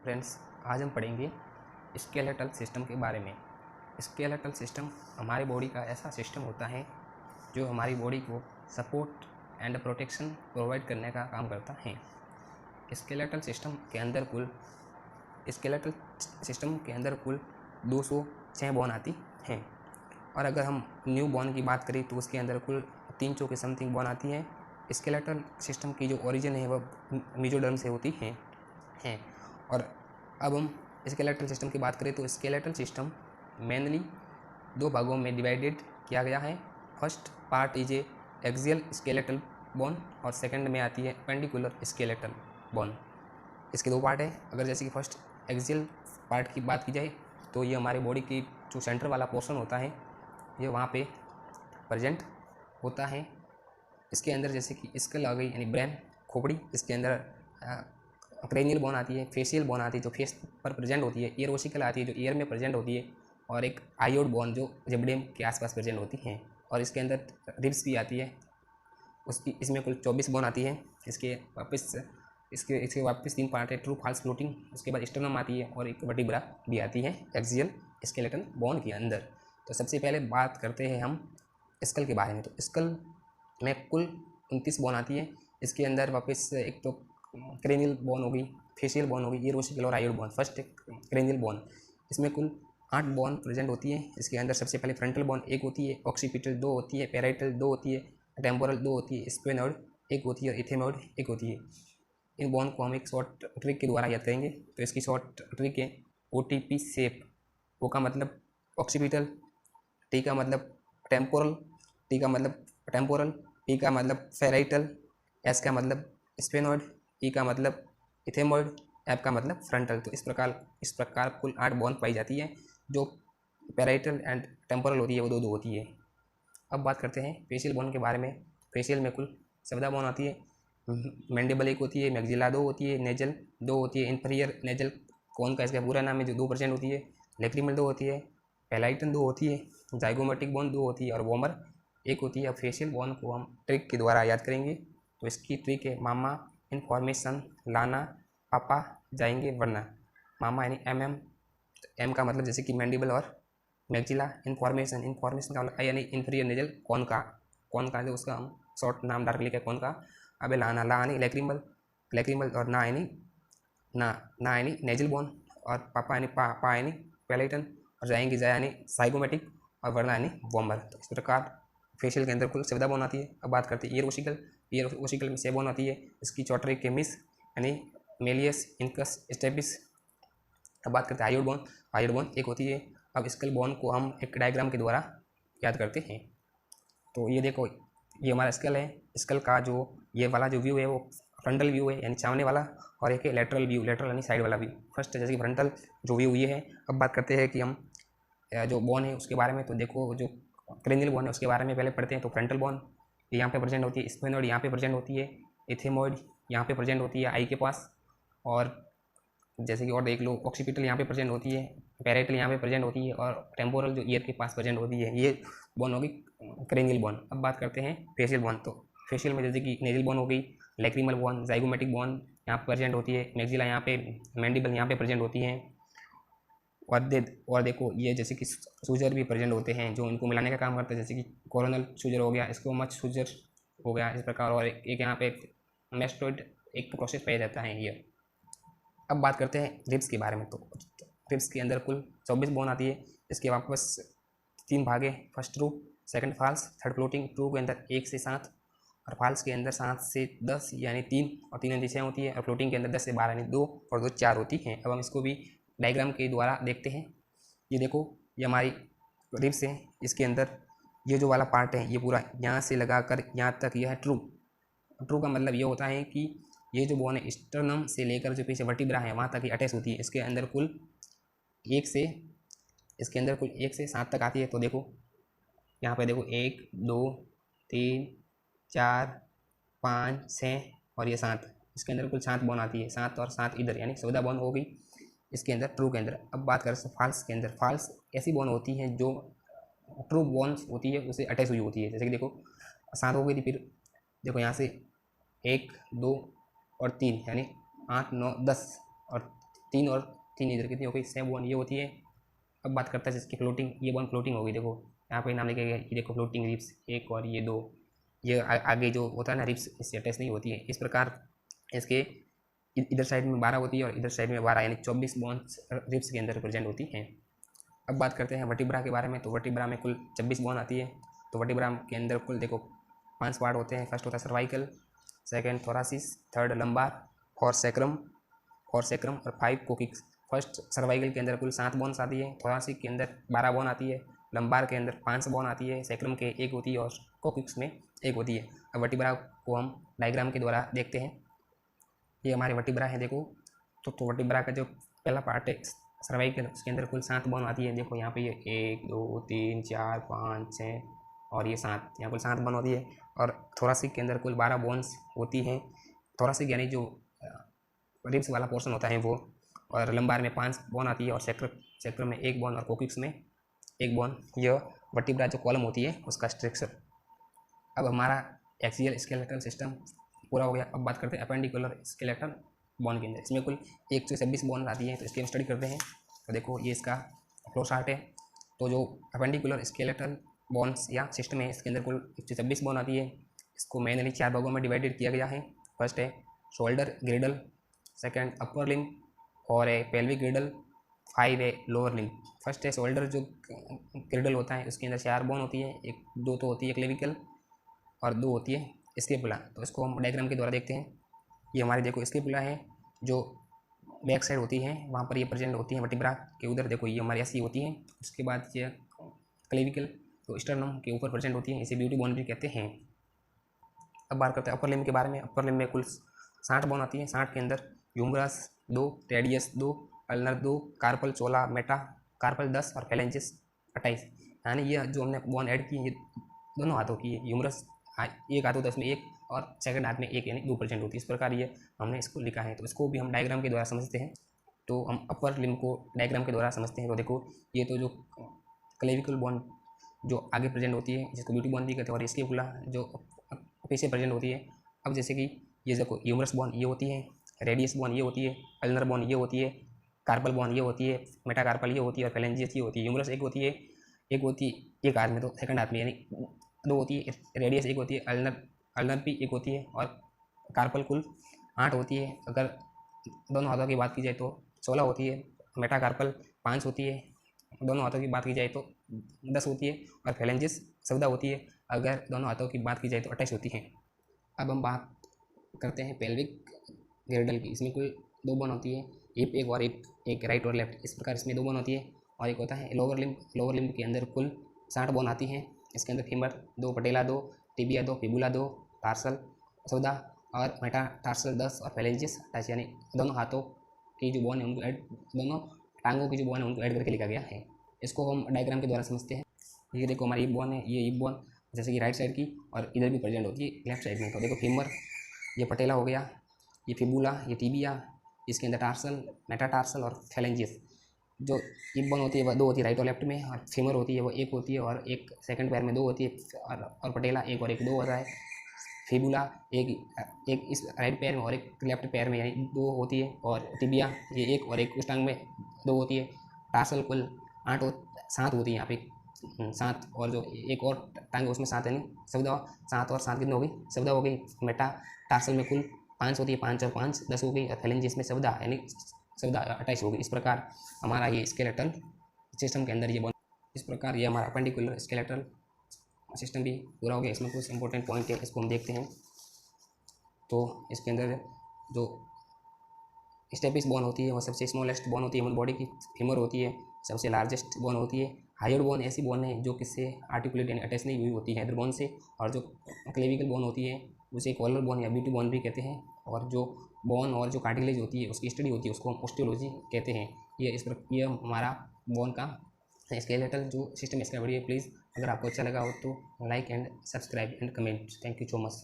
Friends, आज हम पढ़ेंगे स्केलेटल सिस्टम के बारे में। स्केलेटल सिस्टम हमारी बॉडी का ऐसा सिस्टम होता है जो हमारी बॉडी को सपोर्ट एंड प्रोटेक्शन प्रोवाइड करने का काम करता है। स्केलेटल सिस्टम के अंदर कुल 206 बोन आती हैं, और अगर हम न्यू बोन की बात करें तो उसके अंदर कुल 300 के समथिंग बोन आती है। स्केलेटल सिस्टम की जो ओरिजिन है वह मेसोडर्म से होती है। और अब हम स्केलेटल सिस्टम की बात करें तो स्केलेटल सिस्टम मेनली दो भागों में डिवाइडेड किया गया है। First part is a axial skeletal bone और सेकंड में आती है पेंडिकुलर स्केलेटल बोन। इसके दो पार्ट है। अगर जैसे कि फर्स्ट एक्सियल पार्ट की बात की जाए तो ये हमारे बॉडी की जो सेंटर वाला पोर्शन होता है ये वहाँ पे प्रेजेंट होता है। इसके अंदर जैसे कि स्कल आ गई यानी ब्रेन, खोपड़ी, इसके अंदर क्रेनियल बोन आती है, फेशियल बोन आती है जो फेस पर प्रेजेंट होती है, ईयर ओसिकल आती है जो ईयर में प्रेजेंट होती है, और एक आयोड बोन जो जेबडेम के आसपास प्रेजेंट होती है। और इसके अंदर रिब्स भी आती है, उसकी इसमें कुल 24 बोन आती है। इसके वापस 3 पार्ट है, ट्रू फाल्स फ्लोटिंग, उसके बाद स्टर्नम आती है और एक वर्टिब्रा भी आती है एक्सियल स्केलेटल बोन के अंदर। तो सबसे पहले बात करते हैं हम स्कल के बारे में। तो स्कल में कुल 29 बोन आती है। इसके अंदर वापस एक तो क्रेनियल बोन होगी, फेशियल बोन होगी, ईयर ओसिकल और आयोड बोन। फर्स्ट क्रेनियल बोन, इसमें कुल 8 बोन प्रेजेंट होती है। इसके अंदर सबसे पहले फ्रंटल बोन एक होती है, ऑक्सीपिटल 2 होती है, पैराइटल 2 होती है, टेम्पोरल 2 होती है, स्फेनॉइड 1 होती है और इथेमॉइड 1 होती है। इन बोन को हम एक शॉर्ट ट्रिक के द्वारा याद करेंगे। तो इसकी शॉर्ट ट्रिक है OTP शेप। ओ का मतलब ऑक्सीपिटल, टी का मतलब टेम्पोरल, टी का मतलब टेम्पोरल, पी का मतलब पैराइटल, एस का मतलब स्फेनॉइड, ई का मतलब इथेमॉइड, एफ का मतलब फ्रंटल। तो इस प्रकार कुल 8 बोन पाई जाती है। जो पैराइटल एंड टेम्पोरल होती है वो दो होती है। अब बात करते हैं फेशियल बोन के बारे में। फेशियल में कुल 14 बोन आती है। मैंडिबल 1 होती है, मैक्सिला 2 होती है, नेजल 2 होती है, इंफीरियर नेजल कौन का इसका पूरा नाम है जो 2% होती है, लेक्रिमल 2 होती है, पेलाइटन 2 होती है, जाइगोमेटिक बोन 2 होती है और वोमर 1 होती है। अब फेशियल बोन को हम ट्रिक के द्वारा याद करेंगे। तो इसकी ट्रिक है मामा इन्फॉर्मेशन लाना, पापा जाएंगे वरना। मामा यानी MM, एम का मतलब जैसे कि मैंडिबल और मैक्सिला, इन्फॉर्मेशन का मतलब यानी इंफीरियर नेजल कौन का जो उसका हम शॉर्ट नाम डार्क लिखा है कौन का। अब लाना, ला यानी लेक्रिमल और ना यानी नेजल बोन, और पापा यानी पा यानी पेलाइटन, और जाएंगे जा यानी साइगोमेटिक, और वरना यानी वोमर। तो इस प्रकार फेशियल के अंदर कुल 14 बोन आती है। अब बात करते हैं ईयर ओसिकल में 6 बोन आती है। इसकी चौटरी केमिस यानी मेलियस, इनकस, स्टेपिस। अब बात करते हैं आयोड बोन 1 होती है। अब स्कल बोन को हम एक डायग्राम के द्वारा याद करते हैं। तो ये देखो, ये हमारा स्कल है। स्कल का जो ये वाला जो व्यू है वो फ्रंटल व्यू है यानी सामने वाला, और एक है लेटरल व्यू, लेटरल यानी साइड वाला व्यू। फर्स्ट जैसे कि फ्रंटल जो व्यू ये है। अब बात करते हैं कि हम जो बोन है उसके बारे में। तो देखो, जो क्रेनियल बोन है उसके बारे में पहले पढ़ते हैं। तो फ्रंटल बोन यहाँ पे प्रेजेंट होती है, स्फेनॉइड यहाँ पे प्रेजेंट होती है, इथेमॉइड यहाँ पे प्रेजेंट होती है आई के पास, और जैसे कि और देख लो ऑक्सीपिटल यहाँ पे प्रेजेंट होती है, पैराइटल यहाँ पे प्रेजेंट होती है, और टेम्पोरल जो ईयर के पास प्रेजेंट होती है। ये बोन होगी क्रेनियल बोन। अब बात करते हैं फेशियल बोन। तो फेशियल में जैसे कि नेजल बोन हो गई, लेक्रिमल बोन, जाइगोमेटिक बोन यहाँ पर प्रेजेंट होती है, मैक्सिला यहाँ पे, मैंडिबल यहाँ पे प्रेजेंट होती है, और देखो ये जैसे कि सूजर भी प्रेजेंट होते हैं जो इनको मिलाने का काम करते हैं। जैसे कि कोरोनल सूजर हो गया, इसको मच सूजर हो गया, इस प्रकार। और एक यहाँ पे मेस्टोइड एक प्रोसेस पाया जाता है ये। अब बात करते हैं रिब्स के बारे में। तो रिब्स के अंदर कुल 24 बोन आती है। इसके वापस 3 भाग है, first true, second false, third floating. True के अंदर 1 से 7, और फाल्स के अंदर 7 से 10 यानी 3, और 3 यानी 6 होती है, और फ्लोटिंग के अंदर 10 से 12 यानी 2, और 2 4 होती हैं। अब हम इसको भी डायग्राम के द्वारा देखते हैं। ये देखो, ये हमारी रिब्स है। इसके अंदर ये जो वाला पार्ट है ये पूरा यहाँ से लगाकर यहाँ तक यह है ट्रू। ट्रू का मतलब ये होता है कि ये जो बोन है स्टर्नम से लेकर जो पीछे वर्टिब्रा है वहाँ तक ही अटैच होती है। इसके अंदर कुल 1 से 7 तक आती है। तो देखो यहाँ पे देखो 1 2 3 4 5 6 और ये 7। इसके अंदर कुल 7 बोन आती है, 7 और 7 इधर यानी 14 बोन हो गई इसके अंदर, ट्रू के अंदर। अब बात करें फाल्स के अंदर। फाल्स ऐसी बोन होती है जो ट्रू बोन्स होती है उसे अटैच हुई होती है। जैसे कि देखो 7 हो गई थी, फिर देखो यहाँ से 1 2 और 3 यानी 8 9 10, और तीन इधर कितनी हो गई, 6 बोन ये होती है। अब बात करता है जिसकी फ्लोटिंग, ये बोन फ्लोटिंग होगी। देखो यहाँ पे नाम लिखा गया, ये देखो फ्लोटिंग रिप्स 1 और ये 2, ये आगे जो होता है ना रिप्स, इससे अटैच नहीं होती है। इस प्रकार इसके इधर साइड में 12 होती है और इधर साइड में 12, यानी 24 बोन्स रिप्स के अंदर प्रेजेंट होती हैं। अब बात करते हैं वर्टिब्रा के बारे में। तो वर्टिब्रा में कुल 26 बोन आती है। तो वर्टिब्रा के अंदर कुल देखो 5 पार्ट होते हैं। फर्स्ट होता है cervical, second thoracic, third lumbar, fourth sacrum और 5 कोकिक्स। फर्स्ट सर्वाइकल के अंदर कुल 7 बोन्स आती है, थोरासिक के अंदर 12 बोन आती है, लंबार के अंदर 5 बोन आती है, सैक्रम के 1 होती है और कोकिक्स में 1 होती है। अब वर्टिब्रा को हम डायग्राम के द्वारा देखते हैं। ये हमारे वर्टिब्रा है देखो। तो वर्टिब्रा का जो पहला पार्ट है सर्वाइकल, उसके अंदर कुल 7 बोन आती है। देखो यहाँ पे ये 1 2 3 4 5 6 और ये 7, यहाँ कुल 7 बोन होती है। और थोरासिक के अंदर कुल 12 बोन्स होती हैं। थोरासिक यानी जो रिब्स वाला पोर्शन होता है वो। और लंबार में 5 बोन आती है और सेक्रम में 1 बोन और कोकिक्स में 1 बोन। यह वर्टिब्रा जो कॉलम होती है उसका स्ट्रक्चर। अब हमारा एक्सियल स्केलेटल सिस्टम पूरा हो गया। अब बात करते हैं अपेंडिकुलर स्केलेटल बोन के अंदर। इसमें कुल 126 बोन आती हैं। तो इसकी हम स्टडी करते हैं। तो देखो ये इसका फ्लो चार्ट है। तो जो अपेंडिकुलर स्केलेटल बोन्स या सिस्टम है, इसके अंदर कुल 126 बोन आती है। इसको मेनली 4 भागों में डिवाइडेड किया गया है। फर्स्ट है शोल्डर ग्रिडल, सेकेंड अपर लिम्ब और है पेल्विक ग्रिडल, 5 है लोअर लिम्ब। फर्स्ट है शोल्डर जो ग्रिडल होता है, उसके अंदर 4 बोन होती है। 2 तो होती है क्लेविकल और 2 होती है स्केपुला। तो इसको हम डायग्राम के द्वारा देखते हैं। ये हमारे देखो स्केपुला है जो बैक साइड होती है, वहाँ पर ये प्रेजेंट होती है वर्टिब्रा के उधर। देखो ये हमारी ऐसी होती है। उसके बाद ये क्लेविकल तो स्टर्नम के ऊपर प्रेजेंट होती है, इसे ब्यूटी बोन भी कहते हैं। अब बात करते हैं अपर लिम्ब के बारे में। अपर लिम्ब में कुल 60 बोन आती है। 60 के अंदर humerus 2, radius 2, ulnar 2, carpal 16, metacarpal 10 और फेलेंजिस 28। यानी ये जो हमने बोन ऐड की, ये दोनों हाथों की है। ह्यूमरस एक हाथ होता है, इसमें 1 और सेकंड हाथ में 1 यानी 2% होती है। इस प्रकार ये हमने इसको लिखा है। तो इसको भी हम डायग्राम के द्वारा समझते हैं। तो हम अपर लिम्ब को डायग्राम के द्वारा समझते हैं। तो देखो ये तो जो क्लेविकल बोन जो आगे प्रेजेंट होती है, जिसको ब्यूटी बोन भी कहते हैं, और स्केपुला जो पीछे प्रेजेंट होती है। अब जैसे कि ये देखो ह्यूमरस बोन ये होती है, रेडियस बोन ये होती है, अल्नर बोन ये होती है, कार्पल बोन ये होती है, मेटाकार्पल ये होती है और फेलेंजियस ये होती है। ह्यूमरस एक होती है एक हाथ में, तो सेकंड हाथ में यानी 2 होती है। रेडियस 1 होती है, अल्नर भी 1 होती है और कार्पल कुल 8 होती है। अगर दोनों हाथों की बात की जाए तो 16 होती है। मेटाकार्पल 5 होती है। दोनों हाथों की बात की जाए तो 10 होती है और फेलेंजिस 14 होती है। अगर दोनों हाथों की बात की जाए तो 28 होती है। अब हम बात करते हैं पेल्विक गिर्डल की। इसमें कुल 2 बोन होती है, हिप एक और एक राइट और लेफ्ट। इस प्रकार इसमें 2 बोन होती है। और एक होता है लोअर लिम्ब। लोअर लिम्ब के अंदर कुल 60 बोन आती हैं। इसके अंदर फीमर 2, पटेला 2, टिबिया 2, फिबुला 2, टार्सल 14 और मेटाटार्सल 10 और फेलेंजिस 28। यानी दोनों हाथों की जो बोन है उनको ऐड, दोनों टांगों की जो बोन है उनको ऐड करके लिखा गया है। इसको हम डायग्राम के द्वारा समझते हैं। ये देखो हमारी हिप बोन है, ये हिप बोन जैसे कि राइट साइड की और इधर भी प्रेजेंट होती है लेफ्ट साइड में। तो देखो फीमर, ये पटेला हो गया, ये फिबुला, ये टिबिया, इसके अंदर टार्सल, मेटाटार्सल और फेलेंजिस। जो हिप बोन होती है वह 2 होती है राइट और लेफ्ट में, और फीमर होती है वो 1 होती है और एक सेकंड पैर में 2 होती है। और पटेला 1 और 1 2 होता है। फिबुला एक इस राइट पैर में और एक लेफ्ट पैर में, यानी 2 होती है। और टिबिया ये 1 और 1 उस टांग में 2 होती है। टार्सल कुल 7 होती है यहाँ पे, 7 और जो एक और टांग है उसमें 7 यानी 14। 7 और 7 कितनी हो गई? 14 हो गई। मेटा टार्सल में कुल 5 होती है, 5 और 5 10 हो गई। और फेलेंजिस में 14 यानी 14 28 हो गई। इस प्रकार हमारा ये स्केलेटल सिस्टम के अंदर ये इस प्रकार ये हमारा अपेंडिकुलर स्केलेटल सिस्टम भी पूरा हो गया। इसमें कुछ इंपॉर्टेंट पॉइंट है, इसको हम देखते हैं। तो इसके अंदर जो स्टेपिस बोन होती है वो सबसे स्मॉलेस्ट बोन होती है ह्यूमन बॉडी की। फीमर होती है सबसे लार्जेस्ट बोन होती है। हाइड बोन ऐसी बोन है जो किससे आर्टिकुलेट यानी अटैच नहीं हुई होती है, अदर बोन से। और जो क्लेविकल बोन होती है उसे कॉलर बोन या ब्यूटी बोन भी कहते हैं। और जो बोन और जो कार्टिलेज होती है उसकी स्टडी होती है उसको हम ऑस्टियोलॉजी कहते हैं। ये हमारा बोन का स्केलेटल जो सिस्टम इसका वीडियो। प्लीज़ अगर आपको अच्छा लगा हो तो like and subscribe and comment. Thank you so much.